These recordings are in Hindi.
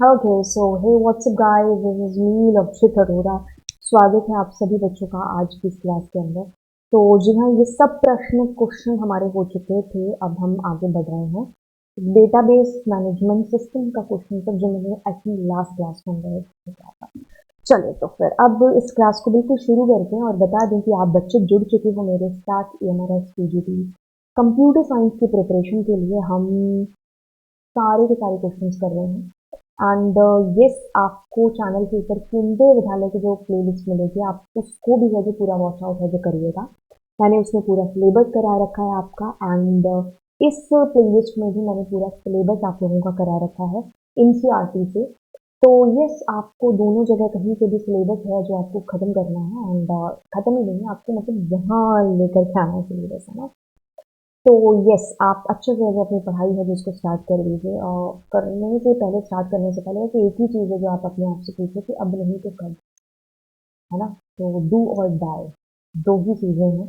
Okay, so hey, what's up guys? This is me, लक्षित अरोड़ा। स्वागत है आप सभी बच्चों का आज की इस क्लास के अंदर। तो जी हाँ, ये सब क्वेश्चन हमारे हो चुके थे। अब हम आगे बढ़ रहे हैं डेटाबेस मैनेजमेंट सिस्टम का क्वेश्चन पर, जो मैंने आई थिंक लास्ट क्लास में अंदर किया था। चलिए तो फिर अब इस क्लास को बिल्कुल शुरू करते हैं और बता दें कि आप बच्चे जुड़ चुके हो मेरे साथ EMRS PGT कंप्यूटर साइंस की प्रिपरेशन के लिए। हम सारे के सारे क्वेश्चंस कर रहे हैं एंड यस, आपको चैनल के ऊपर केंद्रीय विद्यालय की जो प्लेलिस्ट मिलेगी आप उसको भी है जो पूरा वॉच आउट है जो करिएगा। मैंने उसमें पूरा सिलेबस करा रखा है आपका एंड इस प्लेलिस्ट में भी मैंने पूरा सिलेबस आप लोगों का करा रखा है NCERT से। तो यस, आपको दोनों जगह कहीं से भी सिलेबस है जो आपको खत्म करना है एंड खत्म ही नहीं है, आपको मतलब यहाँ लेकर के आना है सिलेबस, है ना। तो यस, आप अच्छे से अगर अपनी पढ़ाई है जिसको स्टार्ट कर दीजिए। और करने से पहले, स्टार्ट करने से पहले तो एक ही चीज़ है जो आप अपने आप से पूछो कि अब नहीं तो कब, है ना। तो डू और डाई, दो ही चीज़ें हैं।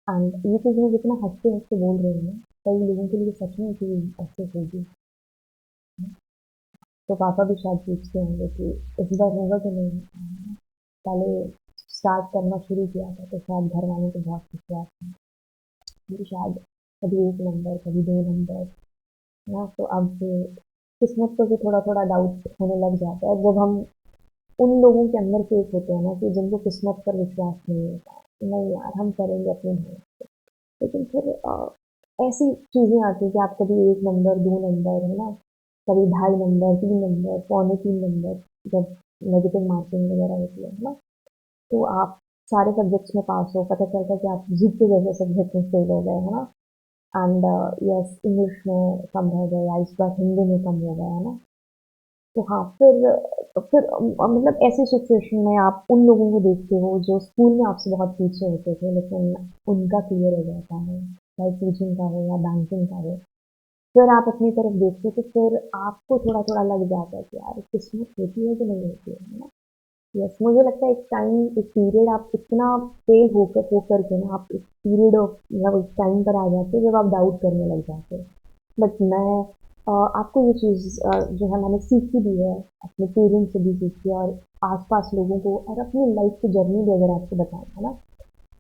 एंड ये चीज़ मैं जितना हंसते हंसते बोल रही हूँ, कई लोगों के लिए सच में कि ऐसे होगी। तो पापा भी शायद पूछते होंगे कि इस बार होगा कि नहीं। पहले स्टार्ट करना शुरू किया था तो शायद घर वालों को बहुत विश्वास था कि शायद कभी 1 नंबर, कभी 2 नंबर, ना। तो अब किस्मत को भी थोड़ा थोड़ा डाउट होने लग जाता है जब हम उन लोगों के अंदर से एक होते हैं ना, कि जिनको किस्मत पर विश्वास नहीं होता। नहीं यार, हम करेंगे अपनी मेहनत। लेकिन फिर ऐसी चीजें आती हैं कि आप कभी 1 नंबर, 2 नंबर, है ना, कभी 2.5 नंबर, 3 नंबर, पौने 3 नंबर, जब नेगेटिव मार्किंग वगैरह होती है ना, तो आप सारे सब्जेक्ट्स में पास हो, पता चलता है कि आप जीके जैसे सब्जेक्ट में फेल हो गए, है ना। एंड यस, इंग्लिश में कम रह गए या इस बार हिंदी में कम हो गया, है ना। तो हाँ, फिर मतलब ऐसी सिचुएशन में आप उन लोगों को देखते हो जो स्कूल में आपसे बहुत पीछे होते थे लेकिन उनका क्लियर हो जाता है, चाहे टीचिंग का हो या बैंकिंग का हो। फिर आप अपनी तरफ देखते हो तो फिर आपको थोड़ा थोड़ा लग जाता है कि यार किस्मत होती है कि नहीं होती है ना। यस, मुझे लगता है एक टाइम, एक पीरियड आप इतना फेल होकर के ना, आप एक पीरियड ऑफ मतलब एक टाइम पर आ जाते हो जब आप डाउट करने लग जाते हो। बट मैं आपको ये चीज़ जो है मैंने सीखी भी है, अपने पेरेंट्स से भी सीखी है और आसपास लोगों को और अपनी लाइफ की जर्नी भी अगर आपको बताऊँ, है ना।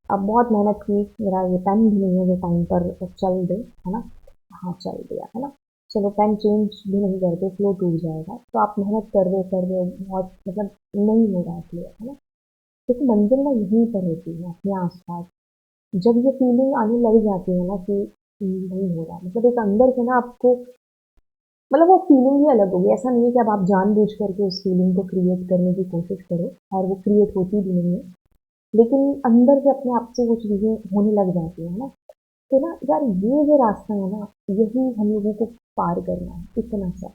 अब बहुत मेहनत की, मेरा ये पेन भी नहीं है जो टाइम पर चल दे, है ना। हाँ, चल दिया, है ना। चलो, पेन चेंज भी नहीं करते, फ्लो टूट जाएगा। तो आप मेहनत कर रहे हो बहुत, मतलब नहीं हो रहा है clear, है ना। क्योंकि मंजिल ना यहीं पर होती है, अपने आसपास। जब ये फीलिंग आने लग जाती है ना कि नहीं हो रहा, मतलब एक अंदर से ना आपको, मतलब वो फीलिंग ही अलग होगी। ऐसा नहीं है कि अब आप जानबूझ करके उस फीलिंग को क्रिएट करने की कोशिश करो और वो क्रिएट होती भी नहीं है, लेकिन अंदर से अपने आप से वो चीज़ें होने लग जाती है ना। तो ना यार, ये जो रास्ता है ना, यही हम लोगों को पार करना है, इतना सा,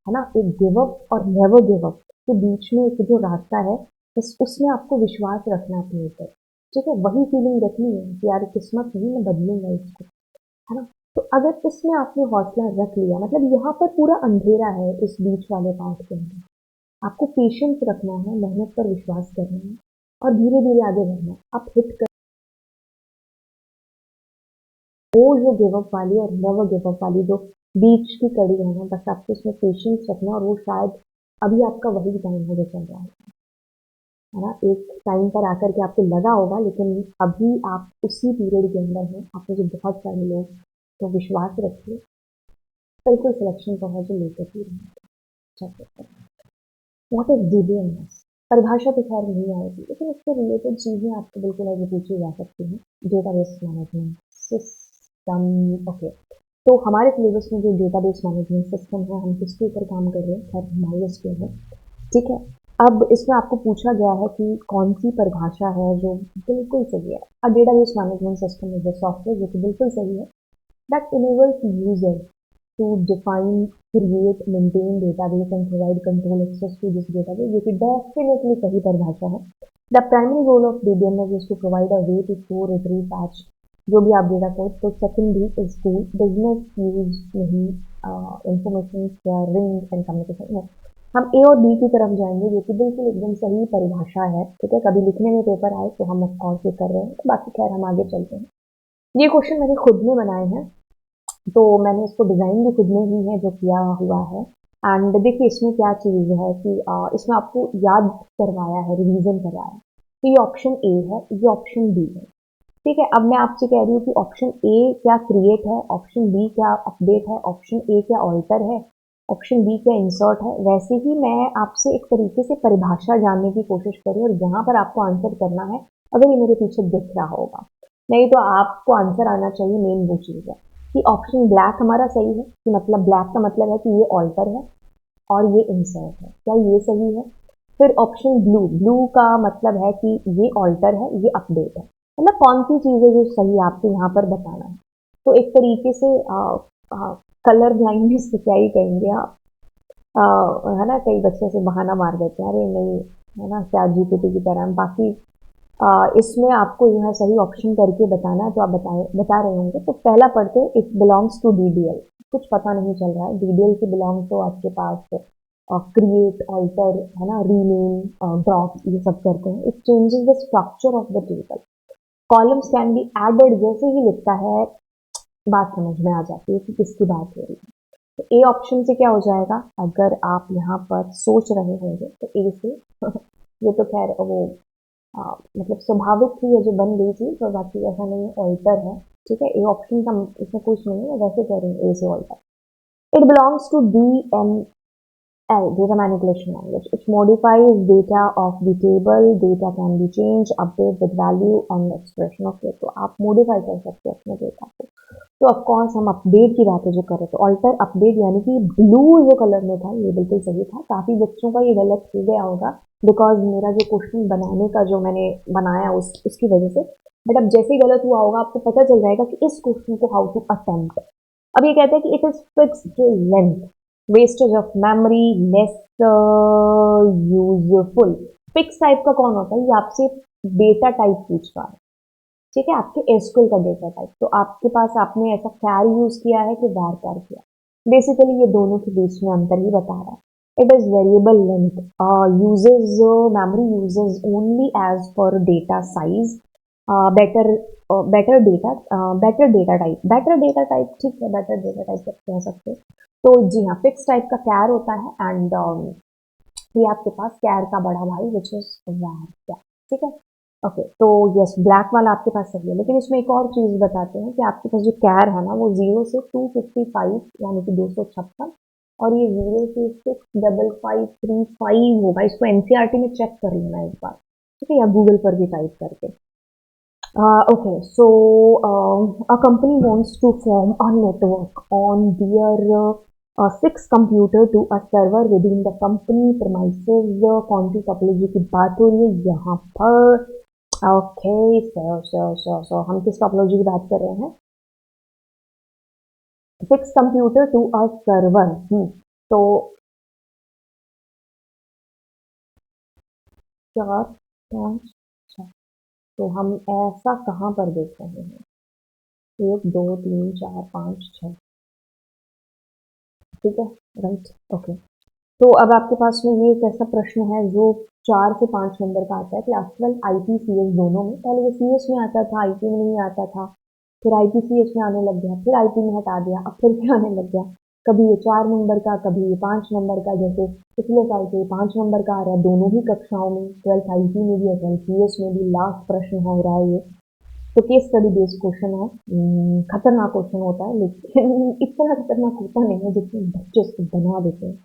है ना। एक गिव अप और नेवर गिव अप के बीच में एक जो रास्ता है, बस उसमें आपको विश्वास रखना है अपने ऊपर। ठीक है, वही फीलिंग रखनी है कि यार किस्मत नहीं, मैं बदलूंगा इसको, है ना। तो अगर इसमें आपने हौसला रख लिया, मतलब यहाँ पर पूरा अंधेरा है इस बीच वाले पार्ट के अंदर, आपको पेशेंस रखना है, मेहनत पर विश्वास करना है और धीरे धीरे आगे बढ़ना है। आप हिट कर, वो जो गिव अप वाली और नेवर गिव अप वाली जो बीच की कड़ी है ना, बस आपको उसमें पेशेंस रखना है और वो शायद अभी आपका वही टाइम है जो चल रहा है ना। एक टाइम पर आकर के आपको लगा होगा, लेकिन अभी आप उसी पीरियड के अंदर हैं। आप में जो बहुत सारे लोग, तो विश्वास रखिए, बिल्कुल सिलेक्शन का है जो लेकर ही रहेंगे। What is DBMS? परिभाषा तो खैर नहीं आएगी, लेकिन इससे रिलेटेड चीजें आपको बिल्कुल ऐसे पूछी जा सकती हैं। Database management system. ओके, तो हमारे सिलेबस में जो डेटाबेस मैनेजमेंट सिस्टम है, हम किसके ऊपर काम कर रहे हैं, खैर हमारे इस पे है। ठीक है, अब इसमें आपको पूछा गया है कि कौन सी परिभाषा है जो बिल्कुल सही है। A database management system is a software, जो कि बिल्कुल सही है, that enables users to define, create, maintain database and provide control access to this database, जो कि डेफिनेटली सही परिभाषा है। The primary goal of DBMS is to provide a way to store, retrieve, patch जो भी आप डेटा को। तो secondary is to business use नहीं, इंफॉर्मेशन शेयरिंग एंड कम्युनिकेशन। हम ए और बी की तरफ जाएंगे, जो कि बिल्कुल एकदम सही परिभाषा है। ठीक है, कभी लिखने में पेपर आए तो हम ऑफकोर्स ये कर रहे हैं, बाकी खैर हम आगे चलते हैं। ये क्वेश्चन मैंने खुद में बनाए हैं, तो मैंने इसको डिज़ाइन भी खुद में ही है जो किया हुआ है। एंड देखिए इसमें क्या चीज़ है कि इसमें आपको याद करवाया है, रिवीजन करवाया है। तो ये ऑप्शन ए है, ये ऑप्शन बी है। ठीक है, अब मैं आपसे कह रही हूँ कि ऑप्शन ए क्या क्रिएट है, ऑप्शन बी क्या अपडेट है, ऑप्शन ए क्या ऑल्टर है, ऑप्शन बी क्या इंसर्ट है। वैसे ही मैं आपसे एक तरीके से परिभाषा जानने की कोशिश करूँ और यहाँ पर आपको आंसर करना है, अगर ये मेरे पीछे दिख रहा होगा। नहीं तो आपको आंसर आना चाहिए, मेन वो चीज़ है कि ऑप्शन ब्लैक हमारा सही है, कि मतलब ब्लैक का मतलब है कि ये ऑल्टर है और ये इंसर्ट है, क्या ये सही है? फिर ऑप्शन ब्लू, ब्लू का मतलब है कि ये ऑल्टर है, ये अपडेट है। मतलब कौन सी चीज़ है जो सही है, आपको यहाँ पर बताना है। तो एक तरीके से कलर ब्लाइंडनेस से क्या ही कहेंगे आप, अ, है ना, कई बच्चे से बहाना मार देते हैं, अरे नहीं, है ना, चैट जीपीटी की तरह। बाकी इसमें आपको जो है सही ऑप्शन करके बताना है, जो आप बता रहे होंगे। तो पहला पढ़ते, इट बिलोंग्स टू डीडीएल। कुछ पता नहीं चल रहा है, डीडीएल से बिलोंग तो आपके पास क्रिएट, ऑल्टर, है ना, रीनेम, ड्रॉप, ये सब करते हैं। It changes the structure of the table. Columns can be added, जैसे ही लिखता है बात समझ में आ जाती है कि किसकी बात हो रही है। तो ए ऑप्शन से क्या हो जाएगा, अगर आप यहाँ पर सोच रहे होंगे तो ए से ये तो खैर वो मतलब स्वाभाविक ही है जो बन गई थी, तो बाकी ऐसा नहीं है, ऑल्टर है। ठीक है, ए ऑप्शन का इसमें कुछ नहीं है, वैसे कह रही हूँ ए से alter. It belongs to DML, data manipulation language. It modifies data of the table. Data can be changed, update with value and expression. Okay, तो आप मॉडिफाई कर सकते हैं अपने डेटा को। तो ऑफकोर्स हम अपडेट की बातें जो कर रहे थे, ऑल्टर अपडेट, यानी कि ब्लू जो कलर में था ये बिल्कुल सही था। काफी बच्चों का ये गलत हो गया होगा, बिकॉज मेरा जो क्वेश्चन बनाने का जो मैंने बनाया उसकी वजह से। बट अब जैसे ही गलत हुआ होगा आपको पता चल जाएगा कि इस क्वेश्चन को हाउ टू अटेम्प्ट। अब ये कहते हैं कि it is fixed length, wastage of memory, less useful. Fix type का कौन होता है, ये आपसे डेटा टाइप पूछ रहा है। ठीक है, आपके एसक्यूएल का डेटा टाइप, तो आपके पास आपने ऐसा कैर यूज किया है कि वार कैर किया। बेसिकली ये दोनों के बीच में अंतर ही बता रहा है। It is variable length, uses memory uses only as per data size, better better data type, better data type, ठीक है, बेटर डेटा टाइप कह सकते हैं। तो जी हाँ, फिक्स टाइप का कैर होता है, एंड ये आपके पास कैर का बड़ा भाई विच इज वार कैर। ठीक है, ओके, तो यस, ब्लैक वाला आपके पास सही है। लेकिन इसमें एक और चीज बताते हैं कि आपके पास जो कैर है ना, वो 0 से 255, यानी कि 256, और ये 0 से 65535 होगा। इसको एनसीईआरटी में चेक कर लेना एक बार, ठीक है, या गूगल पर भी टाइप करके। Okay, so a company wants to form a network on their six computer to a server within the company premises. कौन सी टोपोलॉजी की बात हो रही है यहाँ पर? ओके, सो हम किस टोपोलॉजी की बात कर रहे हैं? Six computer to a server. तो 4 5 6, तो हम ऐसा कहाँ पर देख रहे हैं? 1 2 3 4 5 6, ठीक है, राइट, ओके। तो अब आपके पास में ये एक ऐसा प्रश्न है जो 4 से 5 नंबर का आता है, क्लास 12 IPCS दोनों में। पहले ये CS में आता था, IP में नहीं आता था, फिर IPCS में आने लग गया, फिर IP में हटा दिया, अब फिर क्या आने लग गया, कभी ये 4 नंबर का, कभी ये 5 नंबर का। जैसे पिछले साल से 5 नंबर का आ रहा है दोनों ही कक्षाओं में, 12th IP में भी और 12th CS में भी। लास्ट प्रश्न हो रहा है ये, तो केस स्टडी बेस्ड क्वेश्चन है। खतरनाक क्वेश्चन होता है, लेकिन इतना खतरनाक होता नहीं है जितने बच्चे इसको बना देते हैं।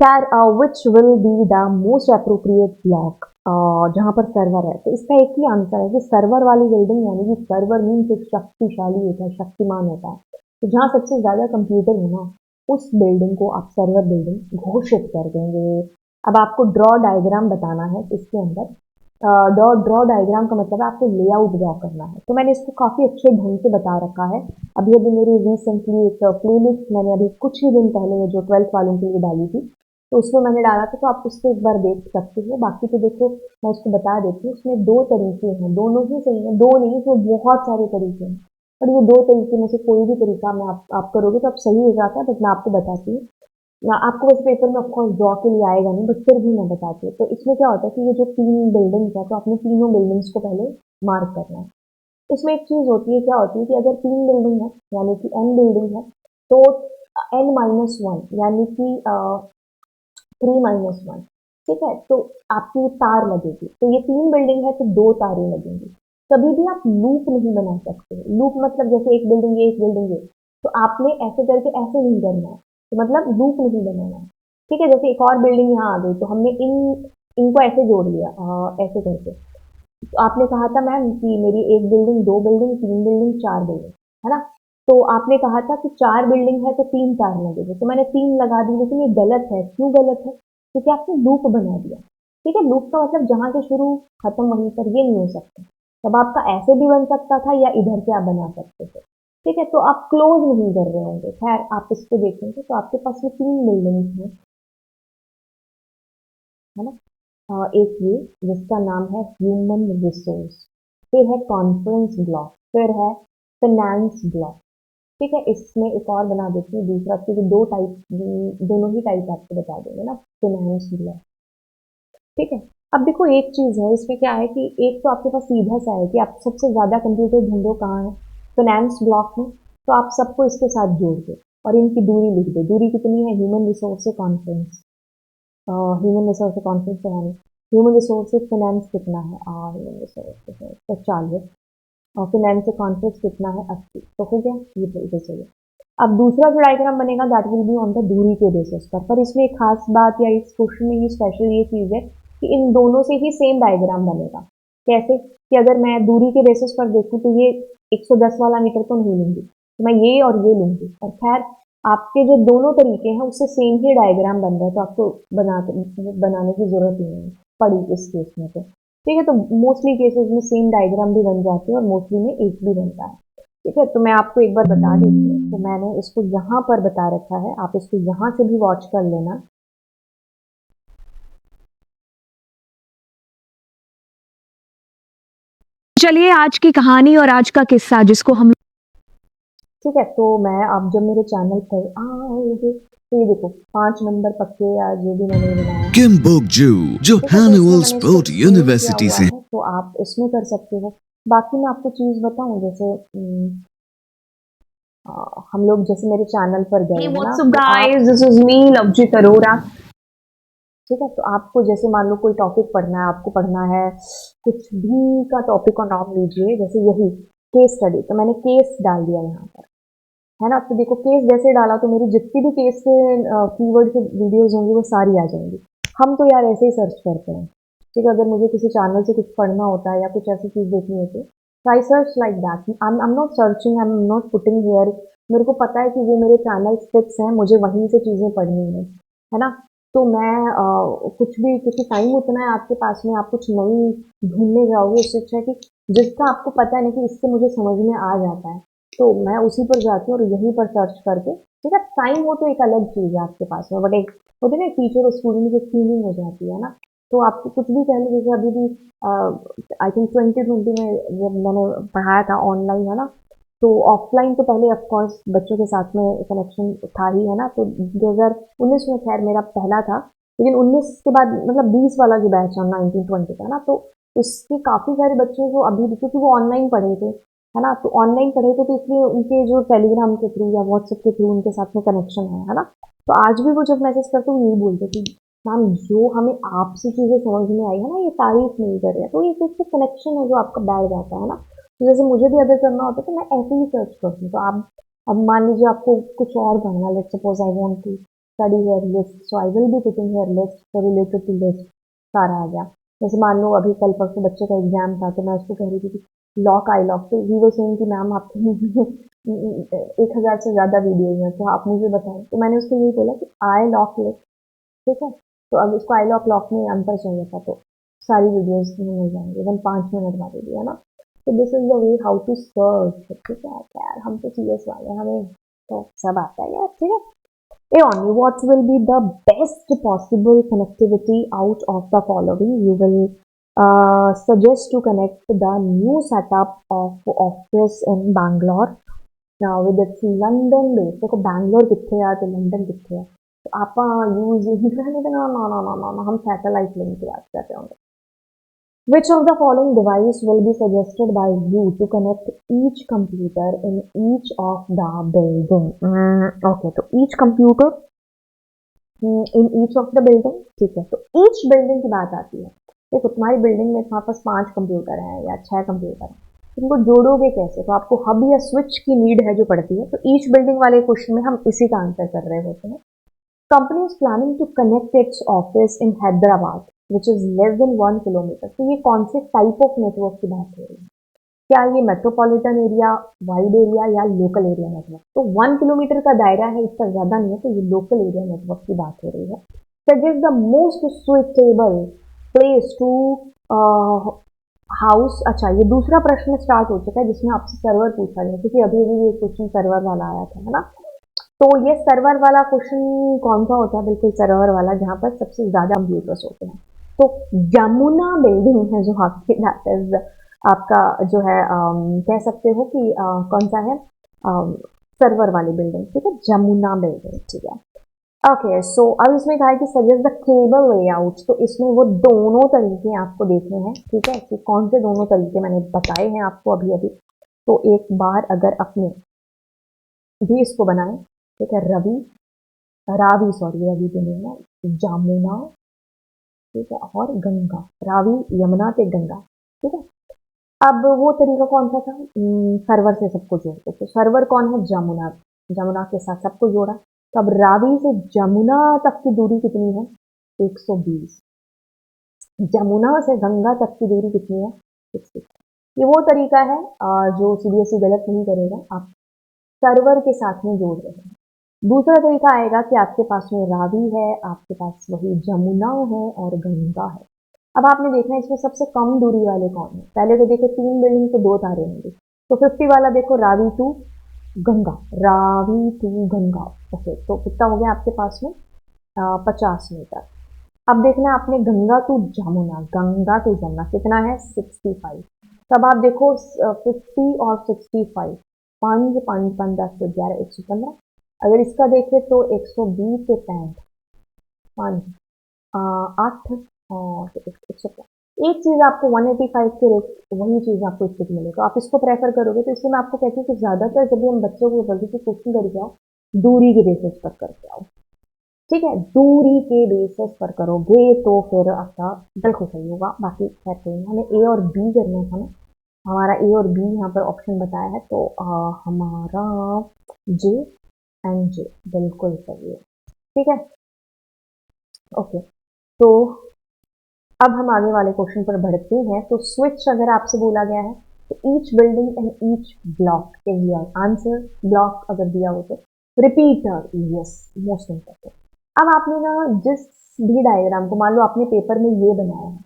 Care which will be the most appropriate block, जहाँ पर सर्वर है। तो इसका एक ही आंसर है कि सर्वर वाली बिल्डिंग, यानी कि सर्वर मीन्स एक शक्तिशाली होता है, शक्तिमान होता है। तो जहाँ सबसे ज्यादा कंप्यूटर हो ना, उस बिल्डिंग को आप सर्वर बिल्डिंग घोषित कर देंगे। अब आपको ड्रॉ डायग्राम बताना है इसके अंदर। ड्रॉ डायग्राम का मतलब है आपको लेआउट ड्रॉ करना है। तो मैंने इसको काफी अच्छे ढंग से बता रखा है। अभी अभी मेरी रिसेंटली एक प्लेलिस्ट मैंने अभी कुछ ही दिन पहले जो 12th वालों के लिए डाली थी, तो उसमें मैंने डाला था, तो आप उसको एक बार देख सकते हो। बाकी तो देखो, मैं उसको बता देती हूँ, उसमें 2 तरीके हैं, दोनों ही सही है, दो नहीं, इसमें बहुत सारे तरीके हैं। और ये 2 तरीके में से कोई भी तरीका मैं आप करोगे तो आप सही हो जाता है। बट मैं आपको बताती हूँ ना, आपको वैसे पेपर में ऑफकोर्स ड्रॉ के लिए आएगा नहीं, बट फिर भी मैं बताती हूँ। तो इसमें क्या होता है कि ये जो 3 बिल्डिंग्स है, तो आपने तीनों बिल्डिंग्स को पहले मार्क करना है। इसमें एक चीज होती है, क्या होती है कि अगर 3 बिल्डिंग है, यानी कि N बिल्डिंग है, तो n-1 यानी कि 3-1, ठीक है। तो आपकी तार लगेगी, तो ये 3 बिल्डिंग है तो 2 तारें लगेंगी। कभी भी आप लूप नहीं बना सकते। लूप मतलब जैसे एक बिल्डिंग ये, एक बिल्डिंग ये, तो आपने ऐसे करके ऐसे नहीं करना है, तो मतलब लूप नहीं बनाना है, ठीक है। जैसे एक और बिल्डिंग यहाँ आ गई, तो हमने इनको ऐसे जोड़ लिया, ऐसे करके। तो आपने कहा था मैम कि मेरी 1 बिल्डिंग, 2 बिल्डिंग, 3 बिल्डिंग, 4 बिल्डिंग, है ना? तो आपने कहा था कि 4 बिल्डिंग है तो 3 तार लगेंगे, तो मैंने 3 लगा दी, लेकिन ये गलत है। क्यों गलत है? क्योंकि आपने लूप बना दिया, ठीक है। लूप का मतलब जहाँ से शुरू खत्म वहीं पर, ये नहीं हो सकता। तब आपका ऐसे भी बन सकता था या इधर से आप बना सकते थे, ठीक है। तो आप क्लोज नहीं कर रहे होंगे। खैर, आप इसको देखेंगे तो आपके पास ये 3 बिल्डिंग्स हैं, है ना? एक ये जिसका नाम है ह्यूमन रिसोर्स, फिर है कॉन्फ्रेंस ब्लॉक, फिर है फाइनेंस ब्लॉक, ठीक है। इसमें एक और बना देती हूँ दूसरा, क्योंकि दो टाइप, दोनों ही टाइप आपको बता देंगे ना, फाइनेंस ब्लॉक, ठीक है। अब देखो एक चीज है इसमें, क्या है कि एक तो आपके पास सीधा सा है कि आप सबसे ज्यादा कंप्यूटर ढूंढो कहाँ है, फाइनेंस ब्लॉक में। तो आप सबको इसके साथ जोड़ दो और इनकी दूरी लिख दो। दूरी कितनी है? ह्यूमन रिसोर्स से कॉन्फ्रेंस, ह्यूमन रिसोर्स कॉन्फ्रेंस करानी। ह्यूमन रिसोर्स फाइनेंस कितना है? ह्यूमन रिसोर्स 40, और फाइनेंस से कॉन्फ्रेंस कितना है? 80। तो हो गया, ये तरीके से हो। अब दूसरा जो डायग्राम बनेगा that will be on the दूरी के बेसिस पर इसमें एक खास बात या इस क्वेश्चन में ये स्पेशल ये चीज है कि इन दोनों से ही सेम डायग्राम बनेगा। कैसे कि अगर मैं दूरी के बेसिस पर देखूं तो ये 110 वाला मीटर तो नहीं लूंगी, तो मैं ये और ये लूंगी। और खैर, आपके जो दोनों तरीके हैं उससे सेम ही डायग्राम बन रहा है, तो आपको बनाने की जरूरत ही नहीं पड़ी इस केस में। तो ठीक है, तो मोस्टली केसेस में सेम डायग्राम भी बन जाती है और मोस्टली में एक भी बनता है, ठीक है। तो मैं आपको एक बार बता देती हूँ, तो मैंने इसको यहाँ पर बता रखा है, आप इसको यहाँ से भी वॉच कर लेना। चलिए आज की कहानी और आज का किस्सा जिसको हम ठीक है, तो मैं आप जब मेरे चैनल पर आओगे तो ये देखो 5 नंबर पक्के या जो भी मैंने बनाया है, किम बोक जू जो ठीक है। तो इसमें हैनुअल मैंने इसको स्पोर्ट सेव किया यूनिवर्सिटी हुआ से है, तो आप इसमें कर सकते हो। बाकी मैं आपको चीज बताऊं, जैसे हम लोग जैसे मेरे चैनल पर गए Hey, है ना, what's up, तो आप, guys? This is me, Lavjit Arora. ठीक है, तो आपको जैसे मान लो कोई टॉपिक पढ़ना है, आपको पढ़ना है कुछ भी का टॉपिक का नाम लीजिए, जैसे यही केस स्टडी, तो मैंने केस डाल दिया यहाँ पर, है ना। तो देखो केस जैसे डाला तो मेरी जितनी भी केस के कीवर्ड के वीडियोस होंगी वो सारी आ जाएंगी। हम तो यार ऐसे ही सर्च करते हैं, ठीक है। अगर मुझे किसी चैनल से कुछ पढ़ना होता है या कुछ ऐसी चीज देखनी होती है, तो I search like that. I am not searching, I am not putting here. मेरे को पता है कि वो मेरे चैनल फिक्स हैं, मुझे वहीं से चीजें पढ़नी है ना। तो मैं कुछ भी, क्योंकि टाइम उतना है आपके पास में, आप कुछ नई ढूंढने जाओगे, इससे अच्छा है कि जिसका आपको पता है ना कि इससे मुझे समझ में आ जाता है, तो मैं उसी पर जाती हूँ और यहीं पर सर्च करके, ठीक है। टाइम हो तो एक अलग चीज़ है आपके पास में, बट एक होती है ना टीचर और स्टूडेंट की फीलिंग हो जाती है ना। तो आपको कुछ भी कह लो, जैसे अभी भी आई थिंक 2020 में जब मैंने पढ़ाया था ऑनलाइन, है ना, तो ऑफलाइन तो पहले ऑफकोर्स बच्चों के साथ में कनेक्शन था ही, है ना। तो 2019 में खैर मेरा पहला था, लेकिन 19 के बाद मतलब 20 वाला जो बैच है 1920 का ना, तो उसके काफ़ी सारे बच्चे जो अभी भी, क्योंकि वो ऑनलाइन पढ़े थे, है ना, तो ऑनलाइन पढ़े थे, तो इसलिए उनके जो टेलीग्राम के थ्रू या व्हाट्सएप के थ्रू उनके साथ में कनेक्शन है ना। तो आज भी वो जब मैसेज करते हैं यही बोलते कि मैम जो हमें आपसे चीज़ें समझ में आई है ना, ये तारीफ नहीं कर रहे हैं, तो ये एक कनेक्शन है जो आपका बैठ जाता है ना। तो जैसे मुझे भी अगर करना होता है तो मैं ऐसे ही सर्च करती हूँ। तो आप अब मान लीजिए आपको कुछ और करना, let suppose I want to study hair list, so I will be putting hair list for related to list, सारा आ गया। जैसे मान लो अभी कल परसों बच्चे का एग्जाम था, तो मैं उसको कह रही थी कि लॉक आई लॉक, तो ही वो सेइंग कि मैम आपके 1000 से ज्यादा वीडियोज हैं, तो आप मुझे बताएं। तो मैंने उसको यही बोला कि आई लॉक लिस्ट, ठीक है। तो अब उसको आई लॉक लॉक में अंतर चाहिए था, तो सारी वीडियोज में मिल जाएंगे, इवन 5 मिनट वाली भी, है ना। तो this is the way how to search, ठीक है यार। हम तो सीरियस वाले हैं, हमें तो सब आता है यार, ठीक है। Aeon, what will be the best possible connectivity out of the following? You will suggest to connect the new setup of office in Bangalore now with its London base. देखो बैंगलोर कितने है तो लंदन कितने है, तो आप यूज इंटरनेट, ना ना ना ना ना ना, हम सैटेलाइट लिंक की बात कर रहे होंगे। Which of the following device will be suggested by you to connect each computer in each of the building? Okay, तो each computer in each of the building, ठीक है, तो each building की बात आती है। देखो तुम्हारी बिल्डिंग में तुम्हारे पास 5 कंप्यूटर हैं या 6 कंप्यूटर हैं, तुमको जोड़ोगे कैसे? तो आपको हब या स्विच की नीड है जो पड़ती है। तो ईच बिल्डिंग वाले क्वेश्चन में हम इसी का आंसर कर रहे होते हैं। Company is planning to connect its office in Hyderabad which is less than 1 kilometer. तो ये कौन से टाइप ऑफ नेटवर्क की बात हो रही है? क्या ये मेट्रोपॉलिटन एरिया, वाइड एरिया या लोकल एरिया नेटवर्क? तो 1 किलोमीटर का दायरा है, इसका ज्यादा नहीं है, तो ये लोकल एरिया नेटवर्क की बात हो रही है। Suggest the most suitable place to house. अच्छा, ये दूसरा प्रश्न स्टार्ट हो चुका है जिसमें आपसे सर्वर पूछा गया, क्योंकि अभी अभी ये क्वेश्चन सर्वर वाला आया था, है ना। तो ये सर्वर वाला क्वेश्चन कौन सा होता है? बिल्कुल सर्वर वाला, जहाँ पर सबसे ज्यादा कंप्यूटर्स होते हैं। तो यमुना बिल्डिंग है जो आपकी, दैट इज आपका जो है कह सकते हो कि कौन सा है, सर्वर वाली बिल्डिंग, ठीक है, यमुना बिल्डिंग, ठीक है। ओके, सो अब इसमें कहा है कि सजेस्ट द केबल लेआउट। तो इसमें वो दोनों तरीके आपको देखने हैं, ठीक है, कि कौन से दोनों तरीके मैंने बताए हैं आपको अभी अभी। तो एक बार अगर अपने भी इसको बनाए, ठीक है, रवि तो नहीं है, जमुना, ठीक है, और गंगा, रावी यमुना ते गंगा, ठीक है। अब वो तरीका कौन सा था? सर्वर से सबको जोड़ते। तो सर्वर कौन है? जमुना, जमुना के साथ सबको जोड़ा। तो अब रावी से जमुना तक की दूरी कितनी है? 120। जमुना से गंगा तक की दूरी कितनी है? 60। ये वो तरीका है जो सीबीएसई गलत नहीं करेगा, आप सर्वर के साथ में जोड़ रहे हैं। दूसरा तरीका आएगा कि आपके पास में रावी है, आपके पास वही जमुना है और गंगा है। अब आपने देखना है इसमें सबसे कम दूरी वाले कौन है। पहले तो देखो 3 बिल्डिंग तो 2 तारे होंगे, तो 50 वाला देखो Ravi to Ganga, Ravi to Ganga. Okay, तो कितना हो गया आपके पास में? 50 मीटर। अब देखना है आपने गंगा टू जमुना, गंगा टू जमुना कितना है? 65। तब आप देखो 50 और 65, 5 5 5 10 11 115। अगर इसका देखें तो 120 से 65, 5 8 और 115। एक चीज आपको 185 के रेट, वही चीज आपको इससे मिलेगा, तो आप इसको प्रेफर करोगे। तो इससे मैं आपको कहती हूँ कि ज्यादातर जब भी हम बच्चों को जल्दी से क्वेश्चन करके आओ, दूरी के बेसिस पर करके आओ, ठीक है, दूरी के बेसिस पर करोगे तो फिर आपका बिल्कुल सही होगा। बाकी खैर कोई नहीं, हमें ए और बी करना था ना, हमारा ए और बी यहाँ पर ऑप्शन बताया है, तो हमारा जे एंड जे बिल्कुल सही है, ठीक है। ओके, तो अब हम आगे वाले क्वेश्चन पर बढ़ते हैं। तो स्विच अगर आपसे बोला गया है तो each building and each block is your answer. Block अगर दिया हो तो रिपीटर, यस, मोस्ट इम्पोर्टेंट। अब आपने ना जिस भी डायग्राम को, मान लो आपने पेपर में ये बनाया है,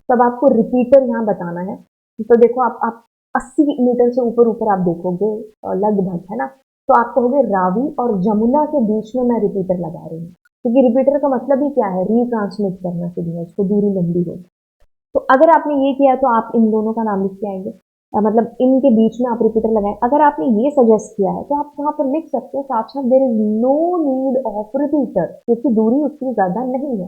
तब आपको रिपीटर यहाँ बताना है। तो देखो आप 80 मीटर से ऊपर आप देखोगे लगभग, है ना, तो आप कहोगे रावी और जमुना के बीच में मैं रिपीटर लगा रही हूँ, क्योंकि रिपीटर का मतलब ही क्या है? रीट्रांसमिट करना सिग्नल, उसको दूरी लंबी हो। तो अगर आपने ये किया तो आप इन दोनों का नाम लिख के आएंगे, मतलब इनके बीच में आप रिपीटर लगाएं। अगर आपने ये सजेस्ट किया है तो आप वहां पर लिख सकते हैं साथ साथ there is no need of repeater, क्योंकि दूरी उतनी ज्यादा नहीं है,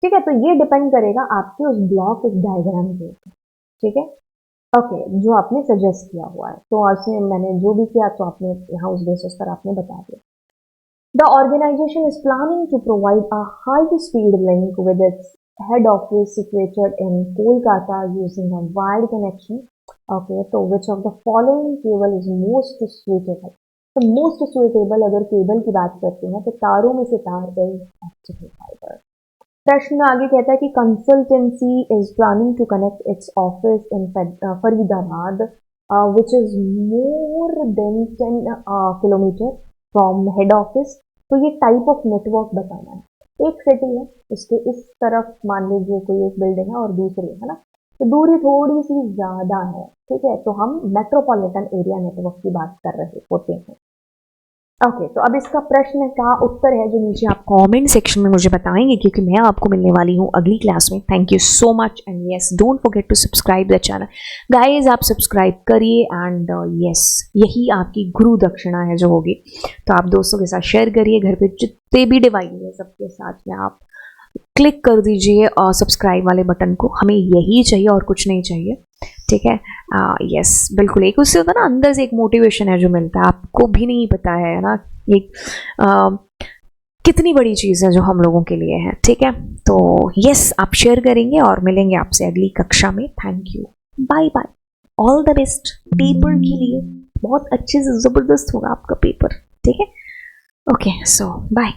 ठीक है। तो ये डिपेंड करेगा आपके उस ब्लॉक, उस डायग्राम के ऊपर, ठीक है। ओके, जो आपने सजेस्ट किया हुआ है, तो ऐसे मैंने जो भी किया तो आपने यहाँ उस बेसिस पर आपने बता दिया। The organization is planning to provide a high-speed link with its head office situated in Kolkata using a wired connection. Okay, so which of the following cable is most suitable? तो most suitable अगर केबल की बात करते हैं तो तारों में से तार is optical fiber. प्रश्न आगे कहता है कि consultancy is planning to connect its office in Faridabad, which is more than 10 kilometer from head office. तो ये टाइप ऑफ नेटवर्क बताना है। एक सिटी है, इसके इस तरफ मान लीजिए कोई एक बिल्डिंग है और दूसरी है ना, तो दूरी थोड़ी सी ज्यादा है, ठीक है, तो हम मेट्रोपॉलिटन एरिया नेटवर्क की बात कर रहे होते हैं। ओके, तो अब इसका प्रश्न का उत्तर है जो नीचे आप कमेंट सेक्शन में मुझे बताएंगे, क्योंकि मैं आपको मिलने वाली हूँ अगली क्लास में। Thank you so much and yes, don't forget to subscribe the channel guys, आप सब्सक्राइब करिए एंड यस, यही आपकी गुरु दक्षिणा है जो होगी। तो आप दोस्तों के साथ शेयर करिए, घर पे जितने भी डिवाइस है सबके साथ में आप क्लिक कर दीजिए सब्सक्राइब वाले बटन को, हमें यही चाहिए और कुछ नहीं चाहिए, ठीक है। यस बिल्कुल, एक उससे होता है ना अंदर से एक मोटिवेशन है जो मिलता है, आपको भी नहीं पता है ना एक कितनी बड़ी चीज़ है जो हम लोगों के लिए है, ठीक है। तो यस, आप शेयर करेंगे और मिलेंगे आपसे अगली कक्षा में। Thank you, bye bye, all the best paper के लिए, बहुत अच्छे से ज़बरदस्त होगा आपका पेपर, ठीक है। ओके, सो बाय।